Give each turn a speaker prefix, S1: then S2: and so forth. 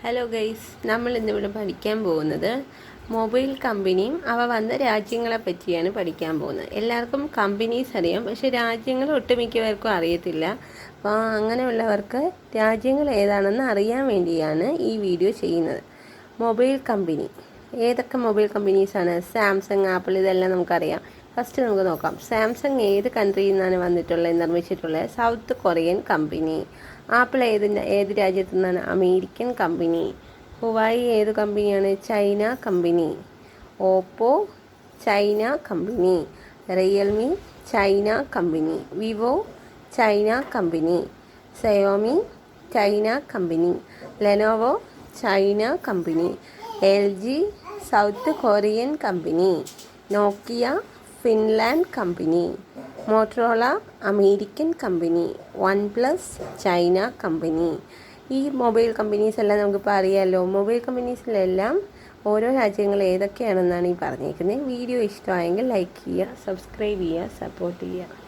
S1: Hello guys, നമ്മൾ ഇന്നിവിടെ പഠിക്കാൻ പോകുന്നത് മൊബൈൽ കമ്പനിയും അവ വന്ന രാജ്യങ്ങളെ പറ്റിയാണ് പഠിക്കാൻ പോകുന്നത്. എല്ലാവർക്കും കമ്പനീസ് അറിയാം, പക്ഷേ രാജ്യങ്ങൾ ഒട്ടുമിക്കവർക്കും അറിയത്തില്ല. അപ്പോൾ അങ്ങനെയുള്ളവർക്ക് രാജ്യങ്ങൾ ഏതാണെന്ന് അറിയാൻ വേണ്ടിയാണ് ഈ വീഡിയോ ചെയ്യുന്നത്. മൊബൈൽ കമ്പനി ഏതൊക്കെ മൊബൈൽ കമ്പനീസാണ്? സാംസങ്, ആപ്പിൾ, ഇതെല്ലാം നമുക്കറിയാം. ഫസ്റ്റ് നമുക്ക് നോക്കാം. സാംസങ് ഏത് കൺട്രിയിൽ നിന്നാണ് നിർമ്മിച്ചിട്ടുള്ളത്? South Korean company. ആപ്പിൾ ഏത് രാജ്യത്തു നിന്നാണ്? American company. ഹുവായി ഏത് കമ്പനിയാണ്? China company. Oppo China company. Realme China company. Vivo China company. Xiaomi China company. Lenovo China company. LG south Korean company. Nokia Finland company. Motorola American company. OnePlus China company. ഈ mobile companies എല്ലാം നമുക്കിപ്പോൾ അറിയാമല്ലോ. Mobile കമ്പനീസിലെല്ലാം ഓരോ രാജ്യങ്ങൾ ഏതൊക്കെയാണെന്നാണ് ഈ പറഞ്ഞേക്കുന്നത്. Video ഇഷ്ടമായെങ്കിൽ like ചെയ്യുക, സബ്സ്ക്രൈബ് ചെയ്യുക, സപ്പോർട്ട് ചെയ്യുക.